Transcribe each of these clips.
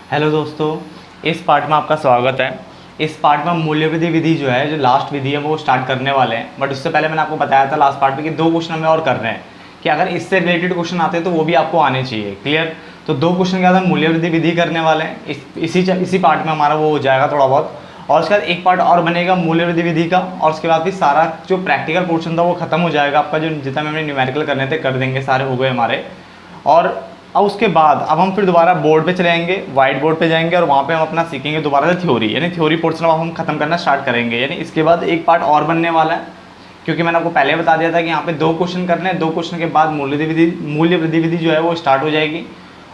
Hello दोस्तों, इस part में आपका स्वागत है। इस पार्ट में हम मूल्यवृद्धि विधि जो है, जो लास्ट विधि है वो स्टार्ट करने वाले हैं। बट उससे पहले मैंने आपको बताया था लास्ट पार्ट में कि 2 क्वेश्चन हमें और कर रहे हैं कि अगर इससे रिलेटेड क्वेश्चन आते हैं तो वो भी आपको आने चाहिए। क्लियर? तो 2 क्वेश्चन के बाद हम मूल्यवृद्धि विधि करने वाले हैं। इसी पार्ट में हमारा वो हो जाएगा थोड़ा बहुत, और उसके बाद एक पार्ट और बनेगा मूल्यवृद्धि विधि का, और उसके बाद भी सारा जो प्रैक्टिकल पोर्शन था वो खत्म हो जाएगा आपका। जो जितना भी हमने न्यूमेरिकल करने थे कर देंगे, सारे हो गए हमारे। और अब उसके बाद अब हम फिर दोबारा बोर्ड पे चले जाएंगे, वाइट बोर्ड पे जाएंगे, और वहाँ पे हम अपना सीखेंगे दोबारा से थ्योरी, यानी थ्योरी पोर्शन अब हम खत्म करना स्टार्ट करेंगे। यानी इसके बाद एक पार्ट और बनने वाला है, क्योंकि मैंने आपको पहले बता दिया था कि यहाँ पे 2 क्वेश्चन करने हैं। 2 क्वेश्चन के बाद मूल्य वृद्धि विधि जो है वो स्टार्ट हो जाएगी,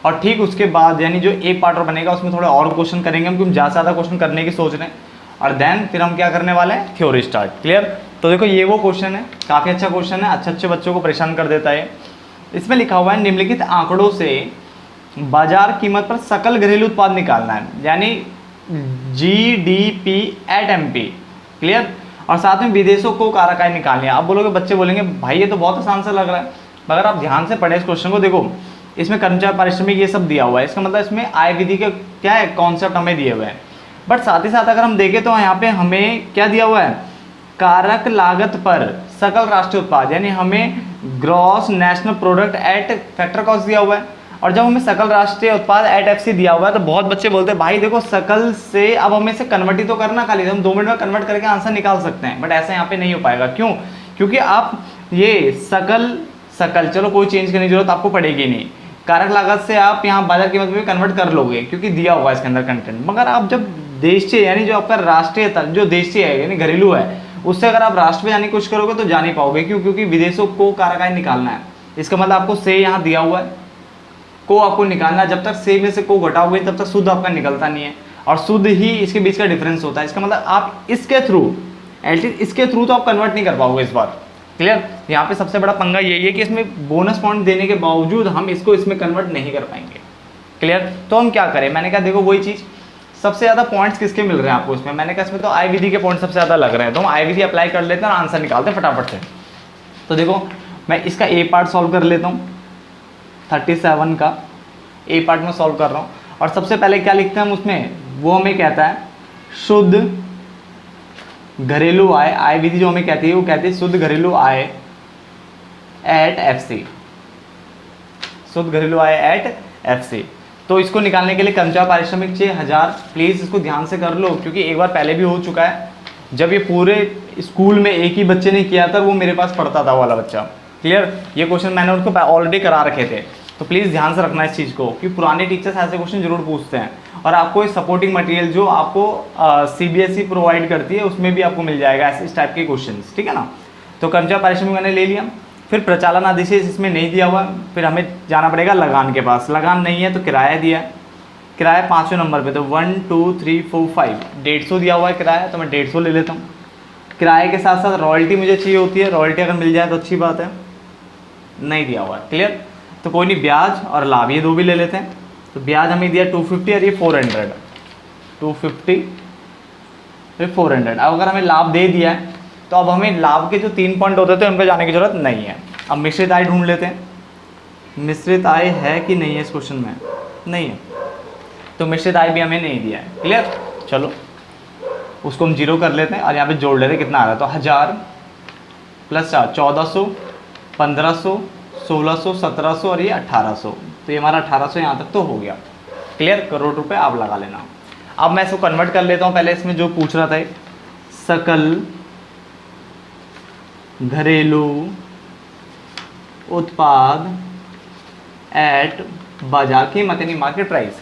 और ठीक उसके बाद यानी जो एक पार्ट और बनेगा उसमें थोड़े और क्वेश्चन करेंगे हम, क्योंकि ज़्यादा से ज़्यादा क्वेश्चन करने की सोच रहे हैं। और देन फिर हम क्या करने वाले हैं, थ्योरी स्टार्ट। क्लियर? तो देखो ये वो क्वेश्चन है, काफ़ी अच्छा क्वेश्चन है, अच्छे बच्चों को परेशान कर देता है। इसमें लिखा हुआ है निम्नलिखित आंकड़ों से बाजार कीमत पर सकल घरेलू उत्पाद निकालना है, यानी GDP एट MP। क्लियर? और साथ में विदेशों को कारक निकालनी है। आप बोलोगे, बच्चे बोलेंगे भाई ये तो बहुत आसान सा लग रहा है, मगर आप ध्यान से पढ़े इस क्वेश्चन को। देखो इसमें कर्मचारी पारिश्रमिक ये सब दिया हुआ है, इसका मतलब इसमें आय विधि के क्या है कॉन्सेप्ट हमें दिए हुए हैं। बट साथ ही साथ अगर हम देखें तो यहाँ पे हमें क्या दिया हुआ है, कारक लागत पर सकल राष्ट्रीय उत्पाद, यानी हमें gross national product at factor cost दिया हुआ है। और जब हमें सकल राष्ट्रीय उत्पाद एट FC दिया हुआ है, तो बहुत बच्चे बोलते हैं भाई देखो सकल से अब हमें इसे कन्वर्ट ही तो करना, खाली हम 2 मिनट में कन्वर्ट करके आंसर निकाल सकते हैं। बट ऐसा यहाँ पे नहीं हो पाएगा। क्यों? क्योंकि आप ये सकल चलो कोई चेंज करने की जरूरत आपको पड़ेगी नहीं। कारक लागत से आप यहाँ बाजार कीमत में कन्वर्ट कर लोगे, क्योंकि दिया हुआ है इसके अंदर कंटेंट। मगर आप जब देशीय यानी जो आपका राष्ट्रीय जो देशीय है यानी घरेलू है, उससे अगर आप राष्ट्र में जाने की कोशिश करोगे तो जा नहीं पाओगे। क्यों? क्योंकि विदेशों को कारक आय निकालना है। इसका मतलब आपको से यहाँ दिया हुआ है, को आपको निकालना। जब तक से में से को घटाओगे तब तक शुद्ध आपका निकलता नहीं है, और शुद्ध ही इसके बीच का डिफरेंस होता है। इसका मतलब आप इसके थ्रू तो आप कन्वर्ट नहीं कर पाओगे इस बार। क्लियर? यहाँ पे सबसे बड़ा पंगा यही है कि इसमें बोनस पॉइंट देने के बावजूद हम इसको इसमें कन्वर्ट नहीं कर पाएंगे। क्लियर? तो हम क्या करें, मैंने कहा देखो वही चीज़, सबसे ज़्यादा पॉइंट्स किसके मिल रहे हैं आपको इसमें, मैंने कहा इसमें तो आय विधि के पॉइंट सबसे ज़्यादा लग रहे हैं, तो हम आय विधि अप्लाई कर लेते हैं और आंसर निकालते हैं फटाफट से। तो देखो मैं इसका ए पार्ट सॉल्व कर लेता हूँ, 37 का ए पार्ट में सॉल्व कर रहा हूँ। और सबसे पहले क्या लिखते हैं हम उसमें, वो हमें कहता है शुद्ध घरेलू आय। आय विधि जो हमें कहती है वो कहती है शुद्ध घरेलू आय एट FC, शुद्ध घरेलू आय एट FC। तो इसको निकालने के लिए कर्मचारी पारिश्रमिक चाहिए 1000। प्लीज़ इसको ध्यान से कर लो, क्योंकि एक बार पहले भी हो चुका है, जब ये पूरे स्कूल में एक ही बच्चे ने किया था, वो मेरे पास पढ़ता था वाला बच्चा। क्लियर? ये क्वेश्चन मैंने उनको ऑलरेडी करा रखे थे, तो प्लीज़ ध्यान से रखना इस चीज़ को कि पुराने टीचर्स ऐसे क्वेश्चन जरूर पूछते हैं। और आपको इस सपोर्टिंग मटेरियल जो आपको CBSE प्रोवाइड करती है उसमें भी आपको मिल जाएगा ऐसे इस टाइप के क्वेश्चन। ठीक है ना? तो कर्मचारी पारिश्रमिक मैंने ले लिया, फिर प्रचालन आदेश इसमें नहीं दिया हुआ, फिर हमें जाना पड़ेगा लगान के पास। लगान नहीं है तो किराया दिया, किराया 5वें नंबर पे, तो 1 2 3 4 5 150 दिया हुआ है किराया, तो मैं 150 ले लेता हूँ। किराए के साथ साथ रॉयल्टी मुझे चाहिए होती है, रॉयल्टी अगर मिल जाए तो अच्छी बात है, नहीं दिया हुआ है। क्लियर? तो कोई नहीं, ब्याज और लाभ ये 2 भी ले लेते हैं। तो ब्याज हमें दिया 250 और ये 400, 250 फिर 400। अब अगर हमें लाभ दे दिया है तो अब हमें लाभ के जो 3 पॉइंट होते थे उन पर जाने की जरूरत नहीं है। अब मिश्रित आय ढूंढ लेते हैं, मिश्रित आय है कि नहीं है इस क्वेश्चन में, नहीं है, तो मिश्रित आय भी हमें नहीं दिया है। क्लियर? चलो उसको हम 0 कर लेते हैं और यहाँ पे जोड़ लेते हैं, कितना आ रहा है, तो 1000 प्लस 4 1400 1500 1600 1700 और ये 1800, तो ये हमारा 1800 यहाँ तक तो हो गया। क्लियर? करोड़ रुपए आप लगा लेना। अब मैं इसको कन्वर्ट कर लेता हूँ। पहले इसमें जो पूछ रहा था, सकल घरेलू उत्पाद एट बाजार कीमत यानी मार्केट प्राइस,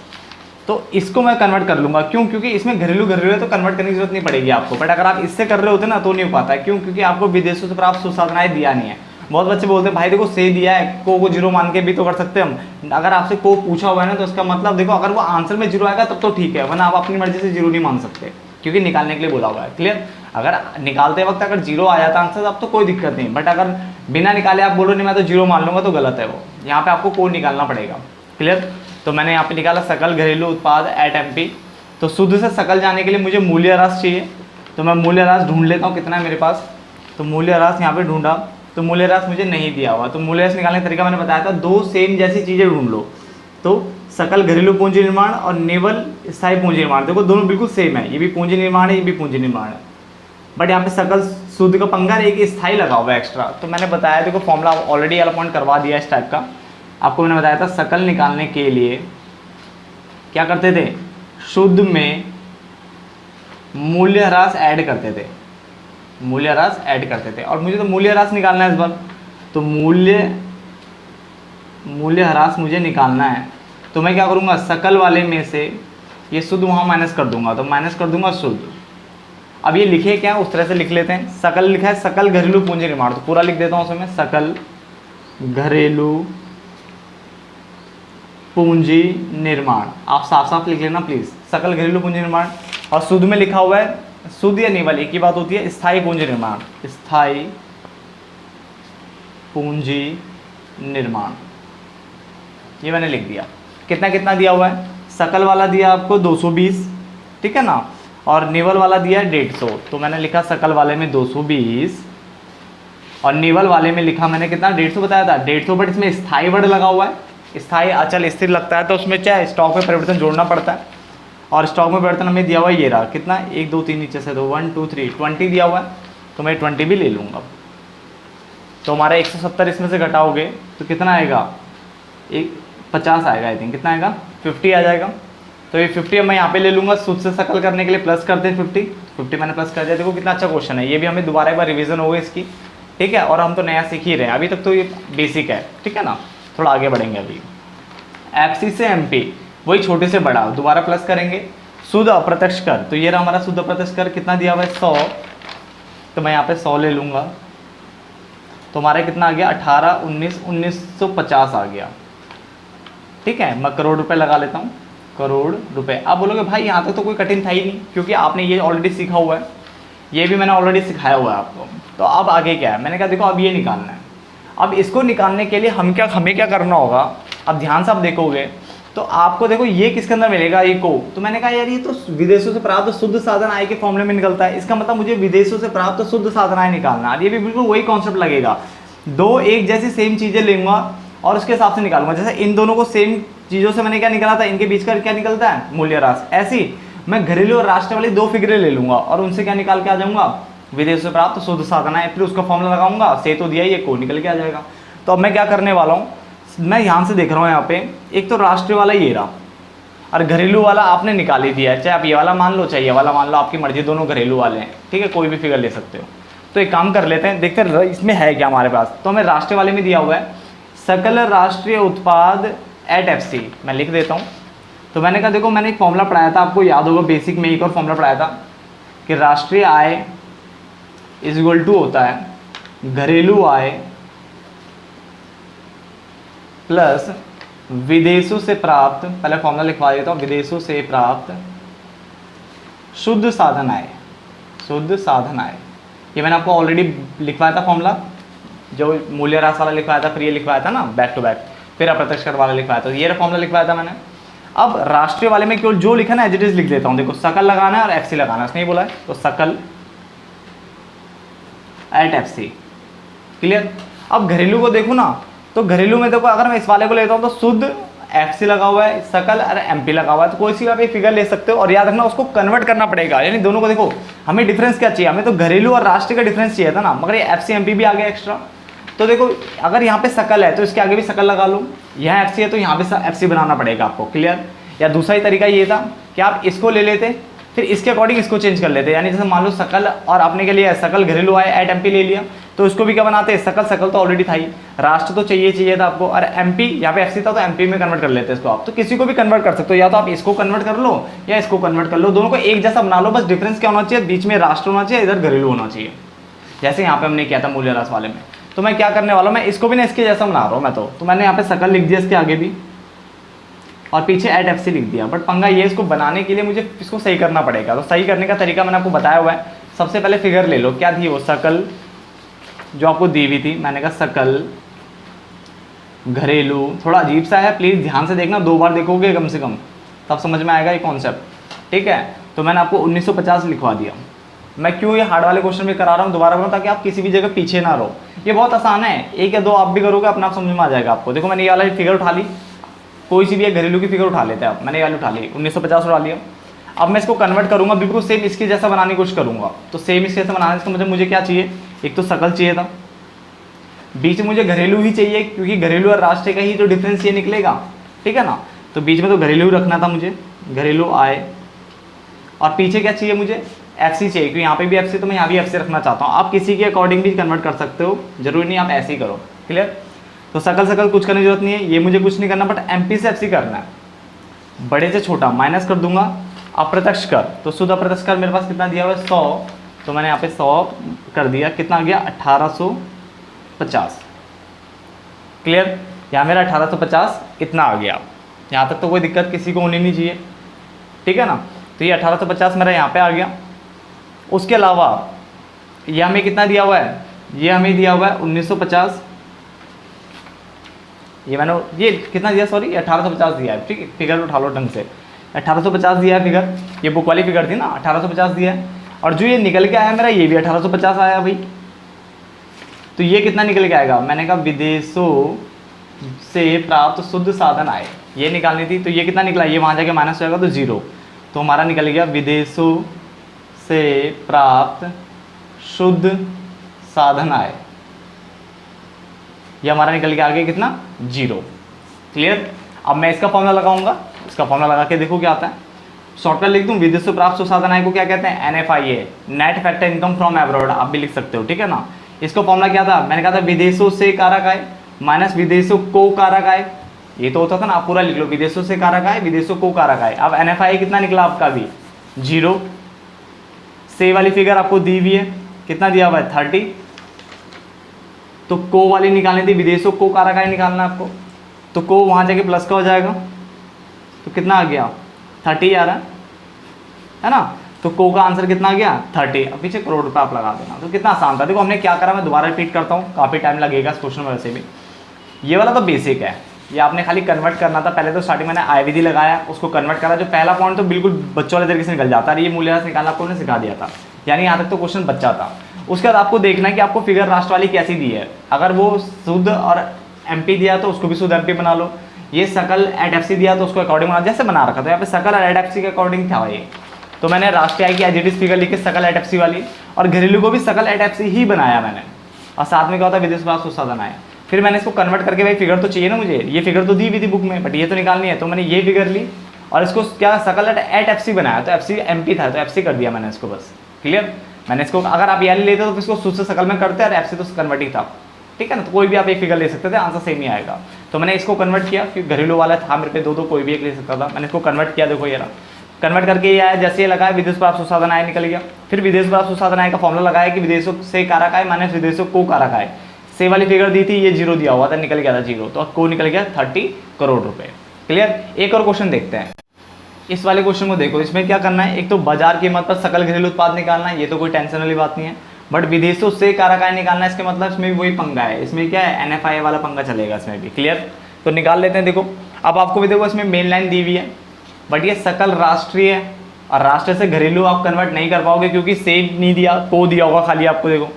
तो इसको मैं कन्वर्ट कर लूँगा। क्यों? क्योंकि इसमें घरेलू है तो कन्वर्ट करने की जरूरत नहीं पड़ेगी आपको। बट अगर आप इससे कर रहे होते ना तो नहीं हो पाता है। क्यों? क्योंकि आपको विदेशों से प्राप्त सुसाधनाएं दिया नहीं है। बहुत बच्चे बोलते हैं भाई देखो से दिया है, को 0 मान के भी तो कर सकते हैं हम। अगर आपसे को पूछा हुआ है ना तो उसका मतलब देखो, अगर वो आंसर में 0 आएगा तब तो ठीक है, वरना आप अपनी मर्जी से 0 नहीं मान सकते, क्योंकि निकालने के लिए बोला हुआ है। क्लियर? अगर निकालते वक्त अगर 0 आ जाता आंसर तब तो कोई दिक्कत नहीं, बट अगर बिना निकाले आप बोलो नहीं मैं तो 0 मान लूंगा तो गलत है वो, यहाँ पे आपको कोड निकालना पड़ेगा। क्लियर? तो मैंने यहाँ पे निकाला सकल घरेलू उत्पाद एट MP। तो शुद्ध से सकल जाने के लिए मुझे मूल्य ह्रास चाहिए, तो मैं मूल्य ह्रास ढूंढ लेता हूँ कितना है मेरे पास। तो मूल्य ह्रास यहाँ पे ढूंढा, तो मूल्य ह्रास मुझे नहीं दिया हुआ। तो मूल्य ह्रास निकालने का तरीका मैंने बताया था, 2 सेम जैसी चीज़ें ढूंढ लो। तो सकल घरेलू पूंजी निर्माण और निवल स्थायी पूंजी निर्माण, देखो दोनों बिल्कुल सेम है, ये भी पूंजी निर्माण है, ये भी पूंजी निर्माण है, बट यहाँ पे सकल शुद्ध का पंगा एक स्थायी लगा हुआ है एक्स्ट्रा। तो मैंने बताया, देखो फॉर्मूला ऑलरेडी वाला पॉइंट करवा दिया इस टाइप का आपको। मैंने बताया था सकल निकालने के लिए क्या करते थे, शुद्ध में मूल्यह्रास ऐड करते थे, मूल्यह्रास ऐड करते थे। और मुझे तो मूल्यह्रास निकालना है इस बार, तो मूल्यह्रास मुझे निकालना है। तो मैं क्या करूँगा, सकल वाले में से ये शुद्ध वहाँ माइनस कर दूंगा, तो माइनस कर दूंगा शुद्ध। अब ये लिखे क्या, उस तरह से लिख लेते हैं। सकल लिखा है सकल घरेलू पूंजी निर्माण, तो पूरा लिख देता हूँ उसमें, सकल घरेलू पूंजी निर्माण। आप साफ साफ लिख लेना प्लीज, सकल घरेलू पूंजी निर्माण। और शुद्ध में लिखा हुआ है, शुद्ध या निवल एक ही बात होती है, स्थायी पूंजी निर्माण, स्थायी पूंजी निर्माण, ये मैंने लिख दिया। कितना कितना दिया हुआ है, सकल वाला दिया आपको 220, ठीक है ना, और निवल वाला दिया है 150। तो मैंने लिखा सकल वाले में 220 और निवल वाले में लिखा मैंने कितना, 150 बताया था, 150। बट इसमें स्थायी वर्ड लगा हुआ है, स्थायी अचल स्थिर लगता है, तो उसमें क्या है, स्टॉक में परिवर्तन जोड़ना पड़ता है। और स्टॉक में परिवर्तन हमें दिया हुआ है, ये रहा कितना, 1 2 3 नीचे से 2 1 2 3 20 दिया हुआ है, तो मैं 20 भी ले लूँगा। तो हमारा 170 इसमें से घटाओगे तो कितना आएगा, 50 आएगा, आई थिंक कितना आएगा, 50 आ जाएगा। तो ये 50 मैं यहाँ पे ले लूँगा, शुद्ध से सकल करने के लिए प्लस करते हैं 50 मैंने प्लस कर दिया। देखो कितना अच्छा क्वेश्चन है, ये भी हमें दोबारा एक बार रिवीजन होगा इसकी, ठीक है। और हम तो नया सीख ही रहे हैं, अभी तक तो ये बेसिक है, ठीक है ना, थोड़ा आगे बढ़ेंगे अभी। एफसी से एमपी, वही छोटे से बड़ा, दोबारा प्लस करेंगे। शुद्ध अप्रत्यक्ष कर, तो ये रहा हमारा शुद्ध अप्रत्यक्ष कर, कितना दिया हुआ है 100, तो मैं यहाँ पे 100 ले लूँगा, तो हमारा कितना आ गया 18 19 1950 आ गया, ठीक है। मैं करोड़ रुपए लगा लेता हूँ, करोड़ रुपए। आप बोलोगे भाई यहाँ तक तो कोई कठिन था ही नहीं, क्योंकि आपने ये ऑलरेडी सीखा हुआ है, ये भी मैंने ऑलरेडी सिखाया हुआ है आपको। तो अब आगे क्या है, मैंने कहा देखो अब ये निकालना है। अब इसको निकालने के लिए हमें क्या करना होगा, अब ध्यान से आप देखोगे तो आपको देखो ये किसके अंदर मिलेगा, ये को। तो मैंने कहा यार ये तो विदेशों से प्राप्त शुद्ध साधन आय के फॉर्मूले में निकलता है, इसका मतलब मुझे विदेशों से प्राप्त शुद्ध साधन आय निकालना है। ये भी बिल्कुल वही कॉन्सेप्ट लगेगा, दो एक जैसी सेम चीजें लूंगा और उसके हिसाब से निकालूंगा। जैसे इन दोनों को सेम चीजों से मैंने क्या निकाला था, इनके बीच का क्या निकलता है, मूल्यह्रास। ऐसी मैं घरेलू और राष्ट्रीय वाली दो फिगरें ले लूंगा और उनसे क्या निकाल के आ जाऊंगा, विदेश से प्राप्त शुद्ध साधन है, फिर उसका फॉर्मूला लगाऊंगा, से तो दिया, ये को निकल के आ जाएगा। तो अब मैं क्या करने वाला हूँ, मैं ध्यान से देख रहा हूँ यहाँ पे, एक तो राष्ट्रीय वाला ये रहा और घरेलू वाला आपने निकाल ही दिया है, चाहे आप ये वाला मान लो चाहे ये वाला मान लो, आपकी मर्जी, दोनों घरेलू वाले हैं, ठीक है, कोई भी फिगर ले सकते हो। तो एक काम कर लेते हैं, देखते हैं इसमें है क्या हमारे पास। तो हमें राष्ट्रीय वाले में दिया हुआ है सकल राष्ट्रीय उत्पाद एट एफसी, मैं लिख देता हूँ। तो मैंने कहा देखो मैंने एक फॉर्मूला पढ़ाया था, आपको याद होगा बेसिक में एक और फॉर्मूला पढ़ाया था कि राष्ट्रीय आय इज इक्वल टू होता है घरेलू आय प्लस विदेशों से प्राप्त, पहले फॉर्मूला लिखवा देता हूँ, विदेशों से प्राप्त शुद्ध साधन आय, शुद्ध साधन आय। ये मैंने आपको ऑलरेडी लिखवाया था फॉर्मूला, जो मूल्यह्रास वाला लिखवाया था, फिर ये लिखवाया था ना बैक टू बैक, फिर अप्रत्यक्ष कर वाला लिखवाया था, ये फॉर्मूला लिखवाया था मैंने। अब राष्ट्रीय वाले में केवल जो लिखा ना एज इट इज लिख देता हूँ। देखो सकल लगाना है और एफसी लगाना है, उसने बोला है, तो सकल एट एफसी, क्लियर। अब घरेलू को देखो ना, तो घरेलू में देखो अगर मैं इस वाले को लेता हूँ तो शुद्ध एफसी लगा हुआ है, सकल और एमपी लगा हुआ है, तो कोई सी आप एक फिगर ले सकते हो और याद रखना उसको कन्वर्ट करना पड़ेगा। यानी दोनों को देखो, हमें डिफरेंस क्या चाहिए, हमें तो घरेलू और राष्ट्रीय का डिफरेंस चाहिए था ना, मगर ये एफसी एमपी भी आ गया एक्स्ट्रा। तो देखो अगर यहाँ पे सकल है तो इसके आगे भी सकल लगा लो, यहाँ एफसी है तो यहाँ पे एफसी बनाना पड़ेगा आपको, क्लियर। या दूसरा ही तरीका ये था कि आप इसको ले लेते फिर इसके अकॉर्डिंग इसको चेंज कर लेते, यानी जैसे मान लो सकल और आपने के लिए सकल घरेलू आय एट एमपी ले लिया, तो इसको भी क्या बनाते हैं, सकल सकल तो ऑलरेडी था ही, राष्ट्र तो चाहिए था आपको, और एमपी यहाँ पे एफसी था तो एमपी में कन्वर्ट कर लेते हैं इसको आप। तो किसी को भी कन्वर्ट कर सकते हो, या तो आप इसको कन्वर्ट कर लो या इसको कन्वर्ट कर लो, दोनों को एक जैसा बना लो, बस डिफरेंस क्या होना चाहिए, बीच में राष्ट्र होना चाहिए, इधर घरेलू होना चाहिए, जैसे यहाँ पे हमने किया था मूल्यह्रास वाले में। तो मैं क्या करने वाला हूँ, मैं इसको भी ना इसके जैसा बना रहा हूँ मैं, तो मैंने यहाँ पे सकल लिख दिया इसके आगे भी और पीछे एट एफसी लिख दिया। बट पंगा ये, इसको बनाने के लिए मुझे इसको सही करना पड़ेगा। तो सही करने का तरीका मैंने आपको बताया हुआ है। सबसे पहले फिगर ले लो, क्या थी वो, सकल जो आपको दी हुई थी, मैंने कहा सकल घरेलू, थोड़ा अजीब सा है, प्लीज़ ध्यान से देखना, 2 बार देखोगे कम से कम, तब समझ में आएगा ये कॉन्सेप्ट, ठीक है। तो मैंने आपको 1950 लिखवा दिया। मैं क्यों ये हार्ड वाले क्वेश्चन भी करा रहा हूँ, दोबारा बनाऊँ, ताकि आप किसी भी जगह पीछे ना रहो। ये बहुत आसान है, 1 या 2 आप भी करोगे, अपना आप समझ में आ जाएगा आपको। देखो मैंने ये वाला फिगर उठा ली, कोई सी भी एक घरेलू की फिगर उठा लेते हैं आप, मैंने ये वाली उठा ली 1950 उठा लिया। अब मैं इसको कन्वर्ट करूंगा, बिल्कुल सेम इसके जैसा बनाने की कोशिश करूंगा। तो सेम इसके जैसा बनाने से मुझे क्या चाहिए, एक तो शकल चाहिए था, बीच में मुझे घरेलू ही चाहिए क्योंकि घरेलू और राष्ट्रीय का ही तो डिफरेंस ये निकलेगा, ठीक है ना। तो बीच में तो घरेलू रखना था मुझे, घरेलू आय, और पीछे क्या चाहिए मुझे, एफ सी चाहिए, क्योंकि यहाँ पे भी एफ सी, तो मैं यहाँ भी एफ सी रखना चाहता हूँ। आप किसी के अकॉर्डिंग भी कन्वर्ट कर सकते हो, जरूरी नहीं आप ऐसे ही करो, क्लियर। तो सकल कुछ करने की जरूरत नहीं है, ये मुझे कुछ नहीं करना, बट एम पी से एफ सी करना है। बड़े से छोटा माइनस कर दूंगा, अप्रत्यक्ष कर, तो शुद्ध अप्रत्यक्ष कर मेरे पास कितना दिया हुआ है 100, तो मैंने यहाँ पे 100 कर दिया, कितना आ गया 1850, क्लियर। यहाँ मेरा 1850 इतना आ गया, यहाँ तक तो कोई दिक्कत किसी को होनी नहीं चाहिए, ठीक है ना। तो ये 1850 मेरा यहाँ पे आ गया। उसके अलावा ये हमें कितना दिया हुआ है, ये हमें दिया हुआ है 1950, ये मैंने ये कितना दिया, सॉरी 1850 दिया है, ठीक है। फिगर उठा लो ढंग से, 1850 दिया है फिगर, ये बुक वाली फिगर थी ना, 1850 दिया है। और जो ये निकल के आया मेरा, ये भी 1850 आया भाई। तो ये कितना निकल के आएगा, मैंने कहा विदेशों से प्राप्त शुद्ध साधन आए, ये निकालनी थी। तो ये कितना निकला, ये वहाँ जाके माइनस हो जाएगा तो 0, तो हमारा निकल गया विदेशों से प्राप्त शुद्ध साधन आए, ये हमारा निकल के आगे कितना 0, क्लियर। अब मैं इसका फॉर्मूला लगाऊंगा, इसका फॉर्मूला लगा के देखो क्या आता है। शॉर्टकट लिख दूं, विदेश से प्राप्त शुद्ध साधन आय को क्या कहते हैं, NFIA, net factor income from abroad, आप भी लिख सकते हो, ठीक है ना। इसका फॉर्मूला क्या था, मैंने कहा था विदेशों से कारक आय माइनस विदेशों को कारक आय, ये तो होता था ना, आप पूरा लिख लो, विदेशों से कारक आय विदेशों को कारक आय। अब NFIA कितना निकला आपका भी 0, से वाली फिगर आपको दी हुई है, कितना दिया हुआ है 30, तो को वाली निकालनी थी, विदेशों को कारक आय निकालना आपको, तो को वहाँ जाके प्लस का हो जाएगा, तो कितना आ गया 30 आ रहा है ना। तो को का आंसर कितना आ गया 30, अब पीछे करोड़ रुपये आप लगा देना। तो कितना आसान था, देखो हमने क्या करा, मैं दोबारा रिपीट करता हूँ, काफ़ी टाइम लगेगा इस क्वेश्चन में वैसे भी। ये वाला तो बेसिक है, ये आपने खाली कन्वर्ट करना था। पहले तो स्टार्टिंग मैंने आय विधि लगाया, उसको कन्वर्ट करा, जो पहला पॉइंट तो बिल्कुल बच्चों वाले तरीके से निकल जाता है, ये मूल्यह्रास निकालना आपको सिखा दिया था, यानी यहाँ तक तो क्वेश्चन बच्चा था। उसके बाद आपको देखना है कि आपको फिगर राष्ट्र वाली कैसी दी है, अगर वो शुद्ध और एमपी दिया तो उसको भी शुद्ध एमपी बना लो, ये सकल एट एफ सी दिया तो उसको अकॉर्डिंग बना, जैसे बना रखा था यहाँ पे सकल और एट एफ सी के अकॉर्डिंग था ये। तो मैंने राष्ट्रीय आय की एजिटिस फिगर लिखी सकल एट एफ सी वाली, और घरेलू को भी सकल एट एफ सी ही बनाया मैंने, और साथ में क्या होता है विदेश प्राप्त शुद्ध साधन आय। फिर मैंने इसको कन्वर्ट करके, भाई फिगर तो चाहिए ना मुझे, ये फिगर तो दी हुई थी बुक में, बट ये तो निकालनी है, तो मैंने ये फिगर ली और इसको क्या सकल एट एफ सी बनाया, तो एफ सी एम पी था तो एफ सी कर दिया मैंने इसको, बस क्लियर। मैंने इसको, अगर आप याली लेते तो इसको शुद्ध से सकल में करते और एफ सी तो कन्वर्ट ही था, ठीक है ना। तो कोई भी आप एक फिगर ले सकते थे, आंसर सेम ही आएगा। तो मैंने इसको कन्वर्ट किया, फिर घरेलू वाला था मेरे पे दो कोई भी एक ले सकता था, मैंने इसको कन्वर्ट किया, देखो ये रहा, कन्वर्ट करके ये आया, जैसे ये लगाया विदेश प्राप्त शुद्ध साधन आय निकल गया। फिर विदेश प्राप्त शुद्ध साधन आय का फॉर्मूला लगाया कि विदेशों से कारक आय माइनस विदेशों को कारक आय, से वाली फिगर दी थी, ये 0 दिया हुआ था, निकल गया था 0, तो को निकल गया 30 करोड़ रुपए, क्लियर। एक और क्वेश्चन देखते हैं, इस वाले क्वेश्चन को देखो, इसमें क्या करना है, एक तो बाजार कीमत पर सकल घरेलू उत्पाद निकालना है, ये तो कोई टेंशन वाली बात नहीं है, बट विदेशों से कारक आय निकालना है, इसके मतलब इसमें भी वही पंगा है, इसमें क्या है NFIA वाला पंगा चलेगा इसमें भी, क्लियर। तो निकाल लेते हैं, देखो अब आपको भी देखो इसमें मेन लाइन दी हुई है, बट ये सकल राष्ट्रीय है, और राष्ट्र से घरेलू आप कन्वर्ट नहीं कर पाओगे क्योंकि से नहीं दिया, को दिया होगा खाली आपको, देखो।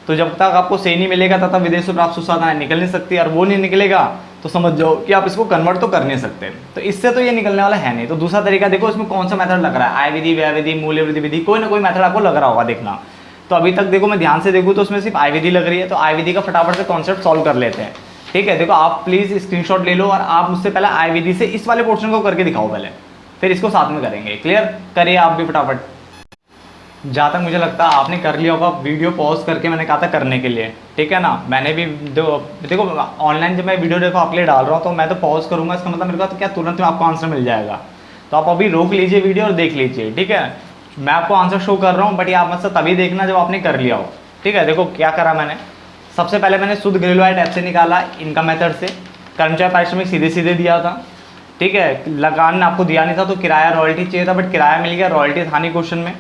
तो जब तक आपको से नहीं मिलेगा तब तक विदेश से प्राप्त शुद्ध साधन आय निकल नहीं सकती, और वो नहीं निकलेगा तो समझ जाओ कि आप इसको कन्वर्ट तो कर नहीं सकते। तो इससे तो ये निकलने वाला है नहीं। तो दूसरा तरीका देखो, इसमें कौन सा मेथड लग रहा है, आय विधि, व्यय विधि, मूल्य वृद्धि विधि, कोई ना कोई मेथड आपको लग रहा होगा, देखना। तो अभी तक देखो मैं ध्यान से देखूँ तो उसमें सिर्फ आय विधि लग रही है, तो आय विधि का फटाफट से कॉन्सेप्ट सॉल्व कर लेते हैं, ठीक है। देखो आप प्लीज स्क्रीनशॉट ले लो और आप मुझसे पहले आय विधि से इस वाले पोर्शन को करके दिखाओ पहले, फिर इसको साथ में करेंगे, क्लियर। करिए आप भी फटाफट। जहाँ तक मुझे लगता है आपने कर लिया होगा, वीडियो पॉज करके मैंने कहा था करने के लिए, ठीक है ना। मैंने भी देखो ऑनलाइन जब मैं वीडियो देखो आपके लिए डाल रहा हूँ तो मैं तो पॉज करूँगा, इसका मतलब मेरे को तो क्या तुरंत में आपको आंसर मिल जाएगा। तो आप अभी रोक लीजिए वीडियो और देख लीजिए, ठीक है। मैं आपको आंसर शो कर रहा हूँ, बट ये आप मुझसे तभी देखना जब आपने कर लिया हो, ठीक है। देखो क्या करा मैंने, सबसे पहले मैंने शुद्ध घरेलू आय टैब से निकाला, इनकम मेथड से, कर्मचारी पारिश्रमिक सीधे सीधे दिया था, ठीक है। लगान आपको दिया नहीं था तो किराया रॉयल्टी चाहिए था, बट किराया मिल गया, रॉयल्टी था नहीं क्वेश्चन में।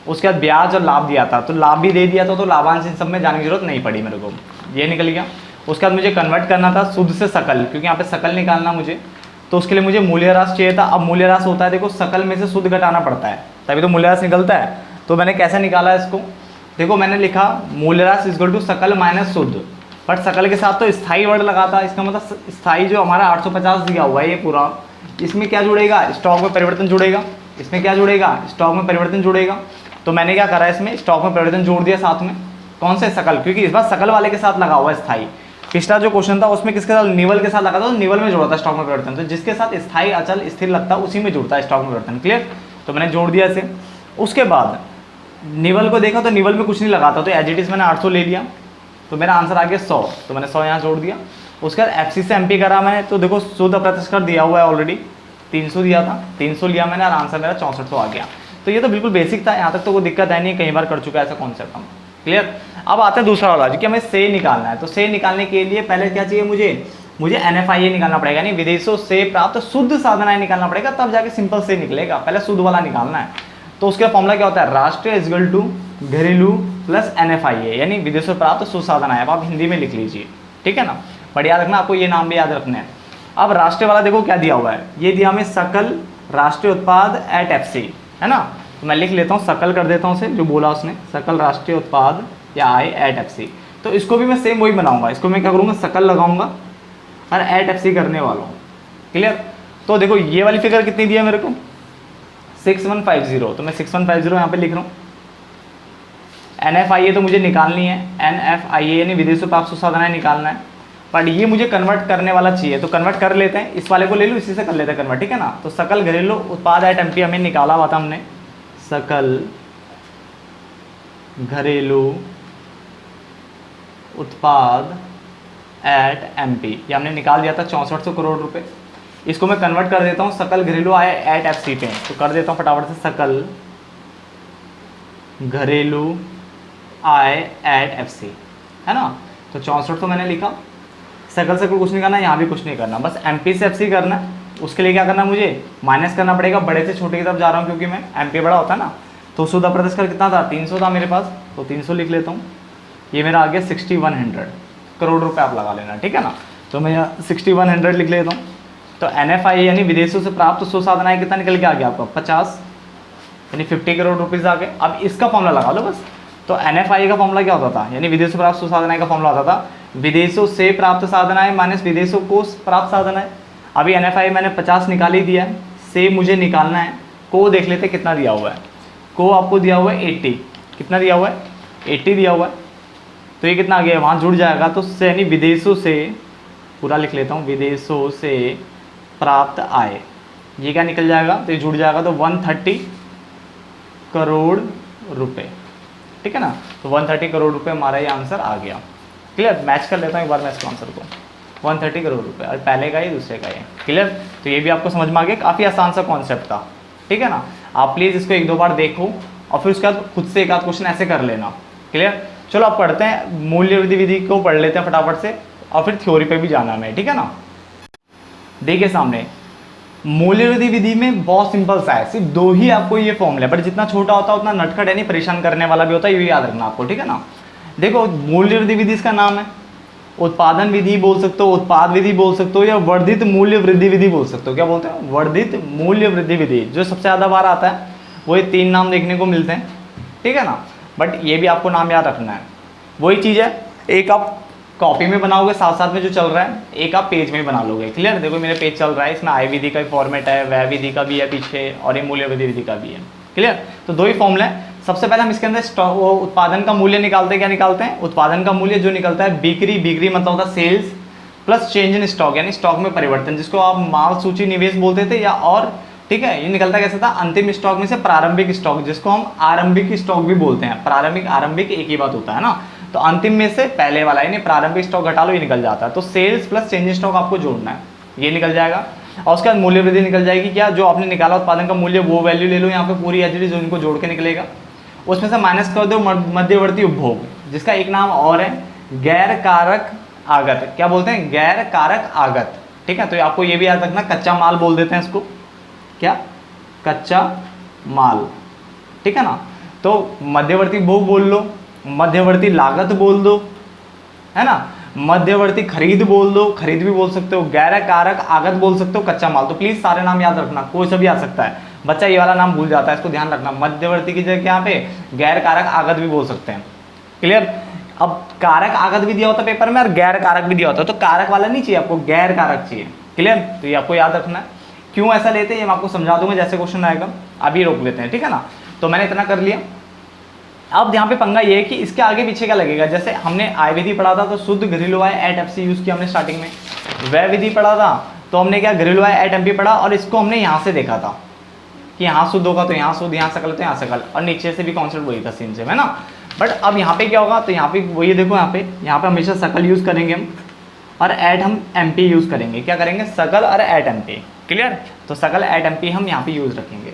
उसके बाद ब्याज और लाभ दिया था, तो लाभ भी दे दिया था, तो लाभांश इन सब में जाने की जरूरत नहीं पड़ी मेरे को, ये निकल गया। उसके बाद मुझे कन्वर्ट करना था शुद्ध से सकल, क्योंकि यहाँ पे सकल निकालना मुझे, तो उसके लिए मुझे मूल्यह्रास चाहिए था। अब मूल्यह्रास होता है, देखो सकल में से शुद्ध घटाना पड़ता है तभी तो मूल्यह्रास निकलता है। तो मैंने कैसे निकाला इसको, देखो मैंने लिखा मूल्यह्रास इक्वल टू सकल माइनस शुद्ध, बट सकल के साथ तो स्थाई वर्ड लगा था, इसका मतलब स्थाई जो हमारा 850 दिया हुआ है ये पूरा, इसमें क्या जुड़ेगा, स्टॉक में परिवर्तन जुड़ेगा, इसमें क्या जुड़ेगा, स्टॉक में परिवर्तन जुड़ेगा। तो मैंने क्या करा, इसमें स्टॉक में परिवर्तन जोड़ दिया साथ में, कौन से, सकल, क्योंकि इस बार सकल वाले के साथ लगा हुआ है स्थाई। पिछला जो क्वेश्चन था उसमें किसके साथ, निवल के साथ लगा था, तो निवल में जोड़ा था स्टॉक में परिवर्तन, तो जिसके साथ स्थाई अचल स्थिर लगता है उसी में जुड़ता है स्टॉक में परिवर्तन। क्लियर, तो मैंने जोड़ दिया इसे। उसके बाद निवल को देखा तो निवल में कुछ नहीं लगाता, तो एज इट इज मैंने 800 ले लिया, तो मेरा आंसर आ गया 100, तो मैंने 100 यहाँ जोड़ दिया। उसके बाद एफसी से एमपी करा मैंने, तो देखो शुद्ध अप्रत्यक्ष दिया हुआ है ऑलरेडी, 300 दिया था, 300 लिया मैंने और आंसर मेरा 6400 आ गया। तो ये तो बिल्कुल बेसिक था, यहाँ तक तो कोई दिक्कत है नहीं, कई बार कर चुका है ऐसा कॉन्सेप्ट हम। क्लियर, अब आते हैं दूसरा वाला कि हमें से निकालना है। तो से निकालने के लिए पहले क्या चाहिए, मुझे NFIA निकालना पड़ेगा, नहीं विदेशों से प्राप्त शुद्ध साधनाएं निकालना पड़ेगा, तब जाके सिंपल से निकलेगा, पहले शुद्ध वाला निकालना है। तो उसका फॉर्मूला क्या होता है, राष्ट्रीय इक्वल टू घरेलू प्लस NFIA, यानी विदेशों से प्राप्त शुद्ध साधनाएं। अब आप हिंदी में लिख लीजिए, ठीक है ना, बट याद रखना आपको ये नाम भी याद रखना है। अब राष्ट्रीय वाला देखो क्या दिया हुआ है, ये दिया हमें सकल राष्ट्रीय उत्पाद एट FC, है ना, तो मैं लिख लेता हूँ, सकल कर देता हूँ उसे, जो बोला उसने, सकल राष्ट्रीय उत्पाद या आय एट FC। तो इसको भी मैं सेम वही बनाऊंगा, इसको मैं क्या करूँगा, सकल लगाऊंगा और एट FC करने वाला हूँ। क्लियर, तो देखो ये वाली फिगर कितनी दी है मेरे को, 6150, तो मैं 6150 यहाँ पे लिख रहा हूँ। NFIA तो मुझे निकालनी है, NFIA यानी विदेशों प्राप्त शुद्ध साधनाएं निकालना है, बट ये मुझे कन्वर्ट करने वाला चाहिए, तो कन्वर्ट कर लेते हैं, इस वाले को ले लो, इसी से कर लेते हैं कन्वर्ट, ठीक है ना। तो सकल घरेलू उत्पाद एट MP हमें निकाला हुआ था हमने, सकल घरेलू उत्पाद एट MP, ये हमने निकाल दिया था 6400 करोड़ रुपए। इसको मैं कन्वर्ट कर देता हूँ सकल घरेलू आय एट FC पे, तो कर देता हूँ फटाफट से, सकल घरेलू आय एट FC, है ना। तो 64 तो मैंने लिखा, सकल से कुछ नहीं करना, यहाँ भी कुछ नहीं करना, बस MP से FC करना है। उसके लिए क्या करना है, मुझे माइनस करना पड़ेगा, बड़े से छोटे की तरफ जा रहा हूँ क्योंकि मैं MP बड़ा होता है ना। तो शुद्ध अप्रत्यक्ष कर कितना था, 300 था मेरे पास, तो 300 लिख लेता हूँ। ये मेरा आ गया 6100 करोड़ रुपए, आप लगा लेना, ठीक है ना। तो मैं यहाँ 6100 लिख लेता हूँ। तो NFIA यानी विदेशों से प्राप्त शुद्ध साधनाएं कितना निकल के आ गया आपका, 50, यानी 50 करोड़ रुपीज़ आ गए। अब इसका फॉर्मूला लगा लो बस। तो NFIA का फॉर्मूला क्या होता था, यानी विदेशों से प्राप्त शुद्ध साधनाएं का फॉर्मूला होता था, विदेशों से प्राप्त साधनाएं माइनस विदेशों को प्राप्त साधनाएं। अभी NFIA मैंने 50 निकाल ही दिया है, से मुझे निकालना है, को देख लेते कितना दिया हुआ है, को आपको दिया हुआ है 80, कितना दिया हुआ है, 80 दिया हुआ है। तो ये कितना आ गया, वहाँ जुड़ जाएगा, तो से यानी विदेशों से, पूरा लिख लेता हूँ, विदेशों से प्राप्त आय, ये क्या निकल जाएगा, तो ये जुड़ जाएगा, तो 130 करोड़ रुपए, ठीक है ना। तो 130 करोड़ रुपए हमारा ये आंसर आ गया। क्लियर, मैच कर लेता हूँ एक बार मैं इसके आंसर को, 130 करोड़ रुपए, और पहले का ही दूसरे का ही। क्लियर, तो ये भी आपको समझ में आ गया, काफ़ी आसान सा कॉन्सेप्ट था, ठीक है ना। आप प्लीज़ इसको 1-2 बार देखो और फिर उसके बाद खुद से एक आध क्वेश्चन ऐसे कर लेना। क्लियर, चलो आप पढ़ते हैं, मूल्य वृद्धि विधि को पढ़ लेते हैं फटाफट से, और फिर थ्योरी पे भी जाना है, ठीक है ना। देखिए सामने मूल्य वृद्धि विधि में बहुत सिंपल सा है, सिर्फ 2 ही आपको ये फॉर्मूला, बट जितना छोटा होता है उतना नटखट यानी परेशान करने वाला भी होता है, ये भी याद रखना आपको, ठीक है ना। देखो मूल्य वृद्धि विधि इसका नाम है, उत्पादन विधि बोल सकते हो, उत्पाद विधि बोल सकते हो, या वर्धित मूल्य वृद्धि विधि बोल सकते हो। क्या बोलते हैं, वर्धित मूल्य वृद्धि विधि। जो सबसे ज़्यादा बार आता है वो ये 3 नाम देखने को मिलते हैं, ठीक है ना, बट ये भी आपको नाम याद रखना है। वही चीज़ है, एक आप कॉपी में बनाओगे साथ साथ में जो चल रहा है, एक आप पेज में बना लोगे। क्लियर, देखो मेरे पेज चल रहा है, इसमें आय विधि का फॉर्मेट है, व्यय विधि का भी है पीछे, और ये मूल्य वृद्धि विधि का भी है। क्लियर, तो 2 ही फॉर्मूला है। सबसे पहले हम इसके अंदर वो उत्पादन का मूल्य निकालते हैं। क्या निकालते हैं, उत्पादन का मूल्य जो निकलता है, बिक्री, बिक्री मतलब होता है sales, plus change in stock यानी स्टॉक में परिवर्तन, जिसको आप माल सूची निवेश बोलते थे, या और ठीक है, ये निकलता कैसा था, अंतिम स्टॉक में से प्रारंभिक स्टॉक, जिसको हम आरंभिक स्टॉक भी बोलते हैं। प्रारंभिक आरंभिक एक ही बात होता है ना, तो अंतिम में से पहले वाला यानी प्रारंभिक स्टॉक घटा लो, ये निकल जाता है। तो sales plus change in stock आपको जोड़ना है, ये निकल जाएगा। और उसके बाद मूल्य वृद्धि निकल जाएगी। क्या, जो आपने निकाला उत्पादन का मूल्य वो वैल्यू ले लो यहाँ पे पूरी एच डी, जो इनको जोड़ के निकलेगा, उसमें से माइनस कर दो मध्यवर्ती उपभोग, जिसका एक नाम और है गैर कारक आगत। क्या बोलते हैं, गैर कारक आगत, ठीक है। तो आपको ये भी याद रखना, कच्चा माल बोल देते हैं इसको, क्या, कच्चा माल, ठीक है ना। तो मध्यवर्ती उपभोग बोल लो, मध्यवर्ती लागत बोल दो, है ना, मध्यवर्ती खरीद बोल दो, खरीद भी बोल सकते हो, गैर कारक आगत बोल सकते हो, कच्चा माल। तो प्लीज सारे नाम याद रखना, कोई सा भी आ सकता है, बच्चा ये वाला नाम भूल जाता है, इसको ध्यान रखना। मध्यवर्ती की जगह यहाँ पे गैर कारक आगत भी बोल सकते हैं। क्लियर, अब कारक आगत भी दिया होता पेपर में और गैर कारक भी दिया होता, तो कारक वाला नहीं चाहिए आपको, गैर कारक चाहिए। क्लियर? तो ये आपको याद रखना है। क्यों ऐसा लेते हैं ये मैं आपको समझा दूंगा जैसे क्वेश्चन आएगा, अभी रोक लेते हैं, ठीक है ना। तो मैंने इतना कर लिया। अब यहाँ पे पंगा ये है कि इसके आगे पीछे क्या लगेगा, जैसे हमने आय विधि पढ़ा था तो शुद्ध घरेलू आय एट एफसी यूज किया हमने स्टार्टिंग में, व्यय विधि पढ़ा था तो हमने क्या घरेलू आय एट एमपी पढ़ा, और इसको हमने यहाँ से देखा था कि यहाँ शुद्ध होगा तो यहाँ शुद्ध, यहाँ सकल तो यहाँ सकल, और नीचे से भी कॉन्सेप्ट वही था सीन से, है ना। बट अब यहाँ पे क्या होगा, तो यहाँ पे वही देखो, यहाँ पे हमेशा सकल यूज करेंगे हम, और एट हम एमपी यूज करेंगे। क्या करेंगे, सकल और एट एमपी। क्लियर? तो सकल एट एमपी हम यहाँ पे यूज रखेंगे।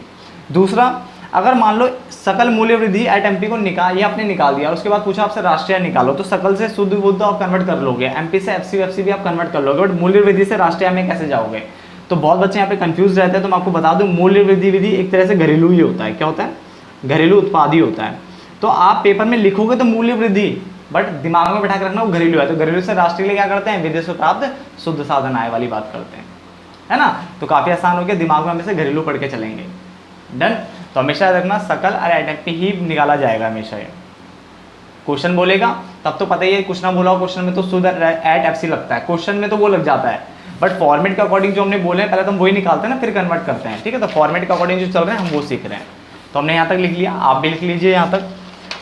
दूसरा, अगर मान लो सकल मूल्य वृद्धि एट एमपी को ये आपने निकाल दिया और उसके बाद पूछा आपसे राष्ट्रीय निकालो, तो सकल से शुद्ध बुद्ध आप कन्वर्ट कर लोगे, एमपी से एफसी भी आप कन्वर्ट कर लोगे, बट मूल्य वृद्धि से राष्ट्रीय में कैसे जाओगे। तो बहुत बच्चे यहाँ पे कंफ्यूज रहते हैं, तो मैं आपको बता दूं मूल्य वृद्धि विधि एक तरह से घरेलू ही होता है। क्या होता है? घरेलू उत्पाद ही होता है। तो आप पेपर में लिखोगे तो मूल्य वृद्धि, बट दिमाग में बैठा कर रखना वो घरेलू है। तो घरेलू से राष्ट्रीय लिए क्या करते हैं, विदेश से प्राप्त शुद्ध साधन आय वाली बात करते हैं, है ना। तो काफी आसान हो गया, दिमाग में हमेशा घरेलू पढ़ के चलेंगे। डन? तो हमेशा याद रखना सकल और एट एमपी ही निकाला जाएगा हमेशा। ये क्वेश्चन बोलेगा तब तो पता ही है, कुछ ना बोला क्वेश्चन में तो शुद्ध एट एफसी लगता है, क्वेश्चन में तो वो लग जाता है, बट फॉर्मेट के अकॉर्डिंग जो हमने बोले पहले तो हम वही निकालते हैं ना, फिर कन्वर्ट करते हैं। ठीक है? तो फॉर्मेट के अकॉर्डिंग जो चल रहे हैं हम वो सीख रहे हैं। तो हमने यहाँ तक लिख लिया, आप भी लिख लीजिए यहाँ तक।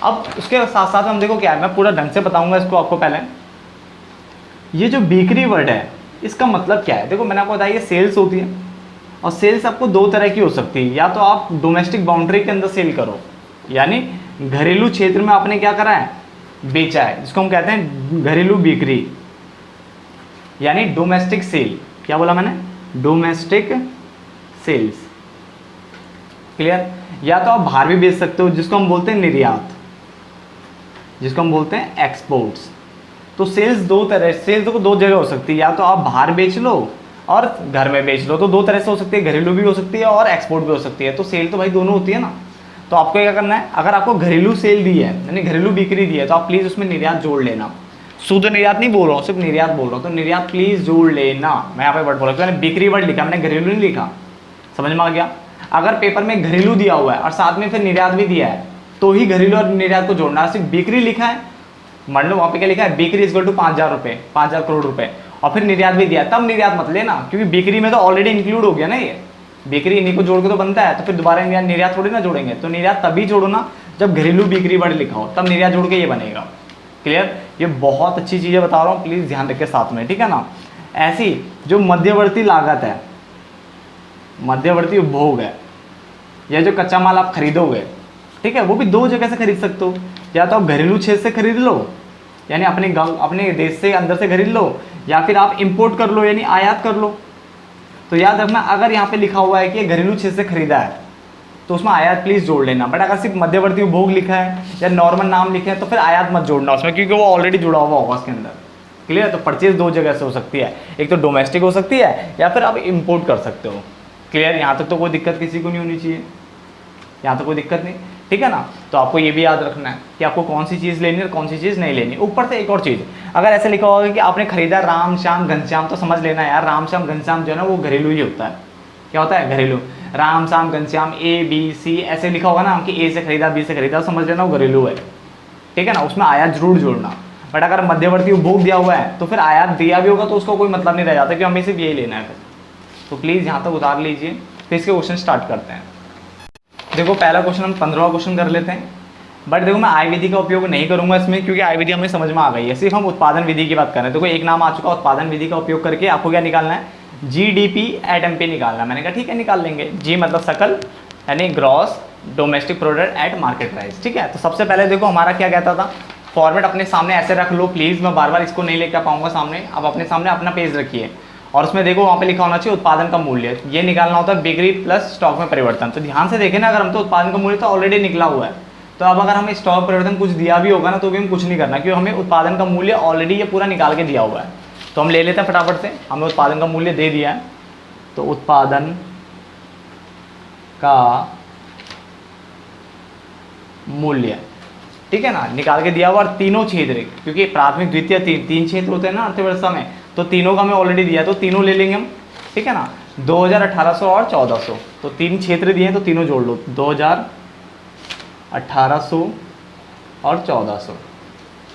अब उसके साथ साथ हम देखो क्या है, मैं पूरा ढंग से बताऊंगा इसको आपको। पहले ये जो बिक्री वर्ड है इसका मतलब क्या है, देखो मैंने आपको बताया ये सेल्स होती है, और सेल्स आपको दो तरह की हो सकती है। या तो आप डोमेस्टिक बाउंड्री के अंदर सेल करो, यानी घरेलू क्षेत्र में आपने क्या करा है, बेचा है, जिसको हम कहते हैं घरेलू बिक्री, यानी डोमेस्टिक सेल। क्या बोला मैंने? Domestic sales. क्लियर? या तो आप बाहर भी बेच सकते हो, जिसको हम बोलते हैं निर्यात, जिसको हम बोलते हैं एक्सपोर्ट्स। तो सेल्स दो तरह, सेल्स को दो जगह हो सकती है, या तो आप बाहर बेच लो और घर में बेच लो, तो दो तरह से हो सकती है, घरेलू भी हो सकती है और एक्सपोर्ट भी हो सकती है। तो सेल तो भाई दोनों होती है ना। तो आपको क्या करना है, अगर आपको घरेलू सेल दी है यानी घरेलू बिक्री दी है, तो आप प्लीज़ उसमें निर्यात जोड़ लेना। शुद्ध निर्यात नहीं बोल रहा हूँ, सिर्फ निर्यात बोल रहा हूँ, तो निर्यात प्लीज़ जोड़ लेना। मैं यहाँ पे वर्ड बोला, मैंने बिक्री वर्ड लिखा, मैंने घरेलू नहीं लिखा, समझ में आ गया। अगर पेपर में घरेलू दिया हुआ है और साथ में फिर निर्यात भी दिया है, तो ही घरेलू और निर्यात को जोड़ना। सिर्फ बिक्री लिखा है, मान लो वहाँ पे क्या लिखा है, बिक्री इक्वल टू 5,000 रुपये, 5,000 करोड़ रुपए, और फिर निर्यात भी दिया, तब निर्यात मत लेना, क्योंकि बिक्री में तो ऑलरेडी इंक्लूड हो गया ना ये, बिक्री इन्हीं को जोड़ के तो बनता है, तो फिर दोबारा निर्यात थोड़ी ना जोड़ेंगे। तो निर्यात तभी जोड़ो ना जब घरेलू बिक्री वर्ड लिखा हो, तब निर्यात जोड़ के ये बनेगा। क्लियर? ये बहुत अच्छी चीज़ें बता रहा हूँ, प्लीज़ ध्यान रखिए साथ में, ठीक है ना। ऐसी जो मध्यवर्ती लागत है, मध्यवर्ती उपभोग है, या जो कच्चा माल आप खरीदोगे, ठीक है, वो भी दो जगह से खरीद सकते हो। या तो आप घरेलू क्षेत्र से खरीद लो, यानी अपने देश से अंदर से खरीद लो, या फिर आप इंपोर्ट कर लो, यानी आयात कर लो। तो याद रखना, अगर यहाँ पे लिखा हुआ है कि घरेलू क्षेत्र से खरीदा है, तो उसमें आयात प्लीज़ जोड़ लेना। बट अगर सिर्फ मध्यवर्ती उपभोग लिखा है या नॉर्मल नाम लिखे हैं, तो फिर आयात मत जोड़ना उसमें, क्योंकि वो ऑलरेडी जुड़ा हुआ होगा उसके अंदर। क्लियर? तो परचेज दो जगह से हो सकती है, एक तो डोमेस्टिक हो सकती है, या फिर आप इम्पोर्ट कर सकते हो। क्लियर? यहाँ तक तो कोई दिक्कत किसी को नहीं होनी चाहिए, यहाँ तो कोई दिक्कत नहीं, ठीक है ना। तो आपको ये भी याद रखना है कि आपको कौन सी चीज़ लेनी है और कौन सी चीज़ नहीं लेनी। ऊपर से एक और चीज़, अगर ऐसे लिखा होगा कि आपने खरीदा राम श्याम घनश्याम, तो समझ लेना यार, राम श्याम घनश्याम जो है ना वो घरेलू ही होता है। क्या होता है? घरेलू। राम श्याम घनश्याम ABC ऐसे लिखा होगा ना कि A से खरीदा B से खरीदा, समझ लेना वो घरेलू है, ठीक है ना। उसमें आयात जरूर जोड़ना। बट अगर मध्यवर्ती उपभोग दिया हुआ है तो फिर आयात दिया भी होगा तो उसका कोई मतलब नहीं रह जाता कि हमें सिर्फ यही लेना है फिर। तो प्लीज़ यहाँ तक उतार लीजिए, फिर इसके क्वेश्चन स्टार्ट करते हैं। देखो पहला क्वेश्चन हम 15वां क्वेश्चन कर लेते हैं। बट देखो मैं आय विधि का उपयोग नहीं करूंगा इसमें, क्योंकि आय विधि हमें समझ में आ गई है, सिर्फ हम उत्पादन विधि की बात कर रहे हैं। देखो एक नाम आ चुका, उत्पादन विधि का उपयोग करके आपको क्या निकालना है, GDP एट MP निकालना। मैंने कहा ठीक है निकाल लेंगे। G मतलब सकल, यानी gross domestic product at market price, ठीक है। तो सबसे पहले देखो हमारा क्या कहता था, फॉर्मेट अपने सामने ऐसे रख लो प्लीज़, मैं बार बार इसको नहीं लेकर पाऊंगा सामने। अब अपने सामने अपना पेज रखिए और उसमें देखो वहाँ पे लिखा होना चाहिए उत्पादन का मूल्य। ये निकालना होता है बिक्री प्लस स्टॉक में परिवर्तन। तो ध्यान से देखें ना, अगर हम तो उत्पादन का मूल्य तो ऑलरेडी निकला हुआ है, तो अब अगर हमें स्टॉक परिवर्तन कुछ दिया भी होगा ना तो भी हम कुछ नहीं करना, क्योंकि हमें उत्पादन का मूल्य ऑलरेडी ये पूरा निकाल के दिया हुआ है। तो हम ले लेते हैं फटाफट से, हमें उत्पादन का मूल्य दे दिया है, तो उत्पादन का मूल्य, ठीक है ना, निकाल के दिया हुआ। और तीनों क्षेत्र, क्योंकि प्राथमिक द्वितीय तीन क्षेत्र होते हैं ना अर्थव्यवस्था में, तो तीनों का हमें ऑलरेडी दिया, तो तीनों ले लेंगे हम, ठीक है ना। 2000, 1800 और 1400, तो तीन क्षेत्र दिए हैं तो तीनों जोड़ लो, 2000, 1800 और 1400,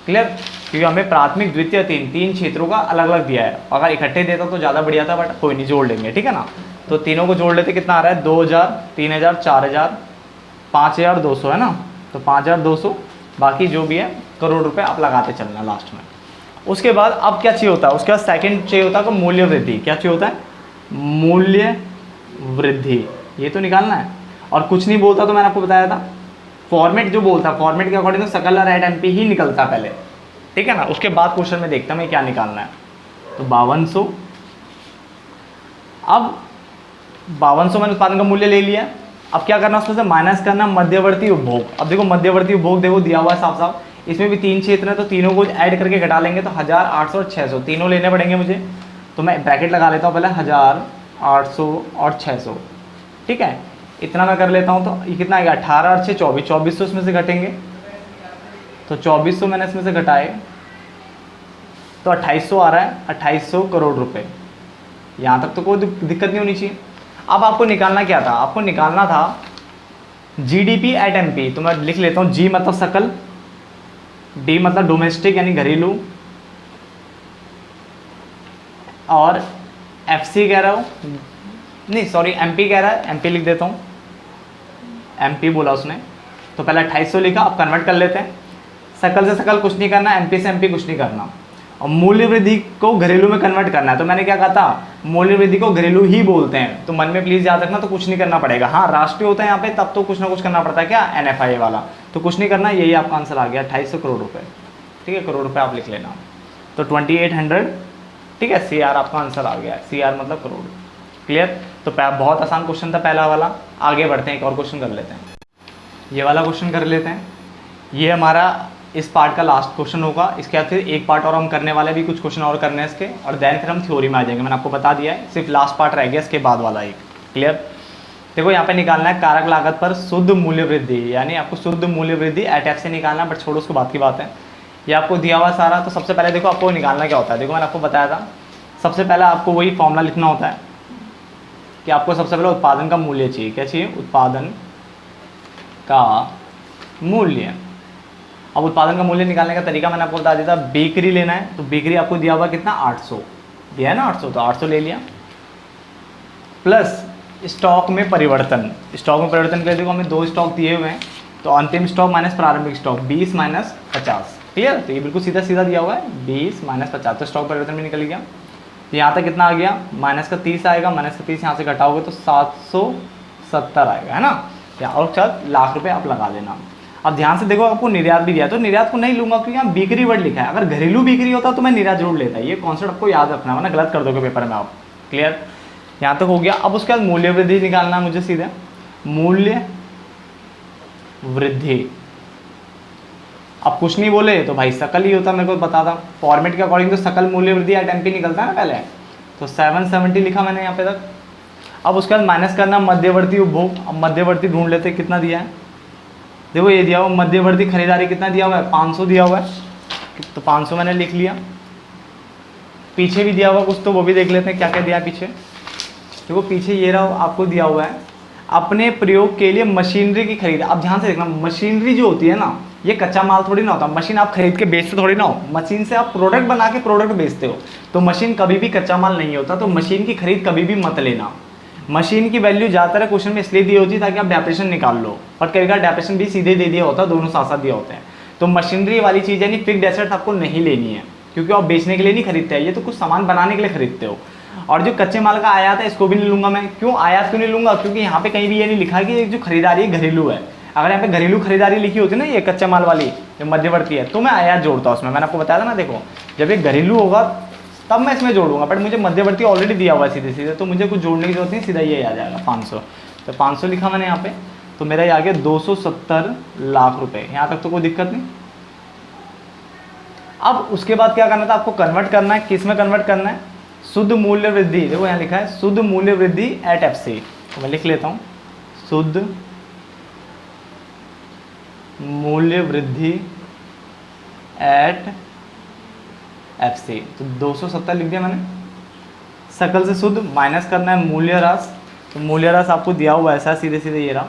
क्लियर, क्योंकि हमें प्राथमिक द्वितीय तीन क्षेत्रों का अलग अलग दिया है। अगर इकट्ठे देता तो ज़्यादा बढ़िया था, बट कोई नहीं, जोड़ लेंगे, ठीक है ना। तो तीनों को जोड़ लेते, कितना आ रहा है, 2000, 3000, 4000, 5200 है ना। तो 5200, बाकी जो भी है करोड़ रुपए आप लगाते चलना लास्ट में। उसके बाद अब क्या चाहिए होता है, उसके बाद सेकंड चाहिए होता है मूल्य वृद्धि। क्या चाहिए होता है, मूल्य वृद्धि, ये तो निकालना है। और कुछ नहीं बोलता तो मैंने आपको बताया था, फॉर्मेट जो बोलता है, फॉर्मेट के अकॉर्डिंग तो सकल और एट एमपी ही निकलता पहले, ठीक है ना। उसके बाद क्वेश्चन में देखता मैं क्या निकालना है। तो 5200, अब 5200 मैंने उत्पादन का मूल्य ले लिया। अब क्या करना, उसमें से माइनस करना मध्यवर्ती उपभोग। अब देखो मध्यवर्ती उपभोग देखो दिया हुआ है साफ साफ, इसमें भी 3 क्षेत्र है, तो तीनों को ऐड करके घटा लेंगे तो 1000, 800 और 600 तीनों लेने पड़ेंगे मुझे। तो मैं ब्रैकेट लगा लेता हूँ पहले, 1000, 800 और 600, ठीक है। इतना मैं कर लेता हूँ, तो ये कितना आएगा, 18 और 6 24, 2400 इसमें से घटेंगे। तो 2400 मैंने इसमें से घटाए तो 2800 आ रहा है, 2800 करोड़ रुपए। यहाँ तक तो कोई दिक्कत नहीं होनी चाहिए। अब आपको निकालना क्या था, आपको निकालना था जीडीपी एट एमपी। तो मैं लिख लेता हूँ, जी मतलब सकल, डी मतलब डोमेस्टिक यानी घरेलू, और एफसी कह रहा हूँ, नहीं सॉरी एमपी कह रहा है, एमपी लिख देता हूँ, एमपी बोला उसने। तो पहले 2800 लिखा, अब कन्वर्ट कर लेते हैं। सकल से सकल कुछ नहीं करना, एमपी से एमपी कुछ नहीं करना, और मूल्य वृद्धि को घरेलू में कन्वर्ट करना है। तो मैंने क्या कहा था, मूल्य वृद्धि को घरेलू ही बोलते हैं, तो मन में प्लीज याद रखना। तो कुछ नहीं करना पड़ेगा, हाँ राष्ट्रीय होता है यहाँ पे तब तो कुछ ना कुछ करना पड़ता है, क्या NFI वाला, तो कुछ नहीं करना। यही आपका आंसर आ गया, 2800 करोड़ रुपए, ठीक है। करोड़ रुपए आप लिख लेना, तो 2800, ठीक है। CR आपका आंसर आ गया, CR मतलब करोड़, क्लियर। तो बहुत आसान क्वेश्चन था पहला वाला। आगे बढ़ते हैं, एक और क्वेश्चन कर लेते हैं, ये वाला क्वेश्चन कर लेते हैं। ये हमारा इस पार्ट का लास्ट क्वेश्चन होगा। इसके बाद फिर एक पार्ट और हम करने वाले, भी कुछ क्वेश्चन और करने हैं इसके, और देन फिर हम थ्योरी में आ जाएंगे। मैंने आपको बता दिया है, सिर्फ लास्ट पार्ट रह गया इसके बाद वाला एक, क्लियर। देखो यहाँ पे निकालना है कारक लागत पर शुद्ध मूल्य वृद्धि, यानी आपको शुद्ध मूल्य वृद्धि एट एफ से निकालना है, बट छोड़ो उसको बात की बात है। ये आपको दिया हुआ सारा। तो सबसे पहले देखो आपको निकालना क्या होता है, देखो मैंने आपको बताया था, सबसे पहले आपको वही फॉर्मूला लिखना होता है कि आपको सबसे पहले उत्पादन का मूल्य चाहिए। क्या चाहिए, उत्पादन का मूल्य। अब उत्पादन का मूल्य निकालने का तरीका मैंने आपको बता दिया था, बिक्री लेना है। तो बिक्री आपको दिया हुआ कितना, 800 दिया है ना, 800, तो 800 ले लिया, प्लस स्टॉक में परिवर्तन। स्टॉक में परिवर्तन के लिए देखो हमें 2 स्टॉक दिए हुए हैं, तो अंतिम स्टॉक माइनस प्रारंभिक स्टॉक 20 माइनस 50, क्लियर। तो ये बिल्कुल सीधा सीधा दिया हुआ है, 20 माइनस 50, तो स्टॉक परिवर्तन भी निकल गया। तो यहाँ तक कितना आ गया, माइनस का 30 आएगा, माइनस का 30 यहाँ से घटाओगे तो 770 आएगा, है ना। और चल लाख रुपए आप लगा देना। अब ध्यान से देखो, आपको निर्यात भी दिया, तो निर्यात को नहीं लूंगा क्योंकि यहाँ बिक्री वर्ड लिखा है। अगर घरेलू बिक्री होता तो मैं निर्यात जरूर लेता, ये कॉन्सेप्ट आपको याद रखना, वरना गलत कर दोगे पेपर में आप, क्लियर। यहाँ तक हो गया। अब उसके बाद मूल्य वृद्धि निकालना है मुझे सीधे, मूल्य वृद्धि। अब कुछ नहीं बोले तो भाई सकल ही होता, मेरे को पता था फॉर्मेट के अकॉर्डिंग, तो सकल मूल्य वृद्धि एट एमपी निकलता है ना पहले। तो 770 लिखा मैंने यहाँ पे तक। अब उसके बाद माइनस करना मध्यवर्ती उपभोग। अब मध्यवर्ती ढूंढ लेते, कितना दिया है, देखो ये दिया हुआ मध्यवर्ती खरीदारी कितना दिया हुआ है, 500 दिया हुआ है, तो 500 मैंने लिख लिया। पीछे भी दिया हुआ कुछ, तो वो भी देख लेते हैं क्या क्या दिया है पीछे। देखो पीछे ये रहा आपको दिया हुआ है, अपने प्रयोग के लिए मशीनरी की खरीद। अब ध्यान से देखना, मशीनरी जो होती है ना, ये कच्चा माल थोड़ी ना होता। मशीन आप खरीद के बेचते थोड़ी ना हो, मशीन से आप प्रोडक्ट बना के प्रोडक्ट बेचते हो। तो मशीन कभी भी कच्चा माल नहीं होता, तो मशीन की खरीद कभी भी मत लेना। मशीन की वैल्यू ज़्यादातर क्वेश्चन में इसलिए दी होती है ताकि आप डेप्रेशन निकाल लो, और कई बार डेप्रेशन भी सीधे दे दिया होता है, दोनों साथ साथ दिया होते हैं। तो मशीनरी वाली चीज़ यानी फिक्स्ड एसेट्स आपको नहीं लेनी है, क्योंकि आप बेचने के लिए नहीं खरीदते हैं, ये तो कुछ सामान बनाने के लिए खरीदते हो। और जो कच्चे माल का आयात है इसको भी नहीं लूंगा मैं। क्यों आयात क्यों नहीं लूंगा, क्योंकि यहाँ पे कहीं भी ये नहीं लिखा है कि जो खरीदारी घरेलू है। अगर यहाँ पे घरेलू खरीदारी लिखी होती ना, ये कच्चा माल वाली जो मध्यवर्ती है, तो मैं आयात जोड़ता हूँ उसमें। मैंने आपको बताया था ना, देखो जब ये घरेलू होगा तब मैं इसमें जोड़ूंगा, बट मुझे मध्यवर्ती ऑलरेडी दिया हुआ है सीधे सीधे, तो मुझे कुछ जोड़ने की जरूरत नहीं, सीधा ये आ जाएगा 500। तो 500 लिखा मैंने यहाँ पे, तो मेरा ये आ गया 270 लाख रुपए। यहाँ तक तो कोई दिक्कत नहीं। अब उसके बाद क्या करना था, आपको कन्वर्ट करना है, किस में कन्वर्ट करना है, शुद्ध मूल्य वृद्धि। देखो यहाँ लिखा है शुद्ध मूल्य वृद्धि एट एफसी, तो मैं लिख लेता हूँ शुद्ध मूल्य वृद्धि एट एफसी। तो 270 लिख दिया मैंने। सकल से शुद्ध माइनस करना है मूल्य ह्रास, तो मूल्य ह्रास आपको दिया हुआ ऐसा सीधे सीधे ये रहा,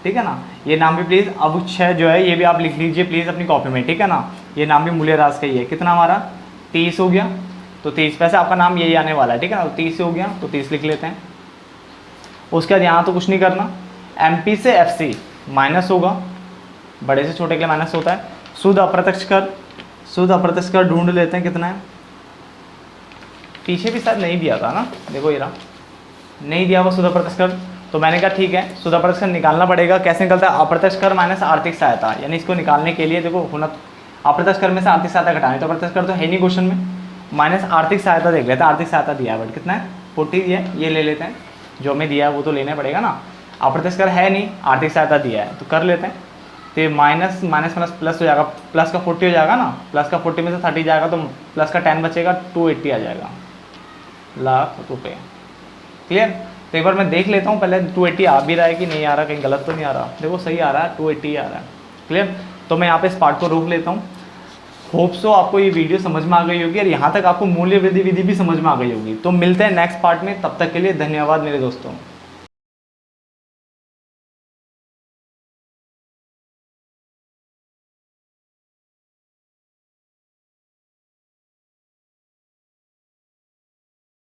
ठीक है ना। ये नाम भी प्लीज़ अब 6 जो है ये भी आप लिख लीजिए प्लीज़ अपनी कॉपी में, ठीक है ना। ये नाम भी मूल्यह्रास का ही है। कितना हमारा 30 हो गया, तो 30 पैसे आपका नाम यही आने वाला है, ठीक है ना। तो 30 हो गया तो 30 लिख लेते हैं। उसके बाद यहाँ तो कुछ नहीं करना, MP से FC माइनस होगा, बड़े से छोटे के लिए माइनस होता है। शुद्ध अप्रत्यक्ष कर, शुद्ध अप्रत्यक्ष कर ढूंढ लेते हैं कितना है। पीछे भी शायद नहीं दिया था ना, देखो ये रहा, नहीं दिया हुआ शुद्ध अप्रत्यक्ष कर। तो मैंने कहा ठीक है, शुद्ध अप्रत्यक्ष कर निकालना पड़ेगा। कैसे निकलता है, अप्रत्यक्ष कर माइनस आर्थिक सहायता, यानी इसको निकालने के लिए देखो होना, अप्रत्यक्ष कर में से आर्थिक सहायता घटानी, तो अप्रत्यक्ष कर तो है नहीं क्वेश्चन में, माइनस आर्थिक सहायता देख लेते हैं। आर्थिक सहायता दिया है बट कितना है 40 दिया है, ये ले लेते हैं, जो हमें दिया है वो तो लेना पड़ेगा ना। अप्रत्यक्ष कर है नहीं, आर्थिक सहायता दिया है तो कर लेते हैं। तो ये माइनस माइनस प्लस प्लस हो जाएगा, प्लस का 40 हो जाएगा ना, प्लस का 40 में से 30 जाएगा तो प्लस का 10 बचेगा, 280 आ जाएगा लाख रुपये। क्लियर। तो एक बार मैं देख लेता हूँ पहले 280 आ भी रहा है कि नहीं आ रहा, कहीं गलत तो नहीं आ रहा। देखो सही आ रहा है, 280 आ रहा है। क्लियर। तो मैं यहाँ पे इस पार्ट को रोक लेता हूँ। होप सो आपको ये वीडियो समझ में आ गई होगी और यहाँ तक आपको मूल्य वृद्धि विधि भी समझ में आ गई होगी। तो मिलते हैं नेक्स्ट पार्ट में, तब तक के लिए धन्यवाद मेरे दोस्तों।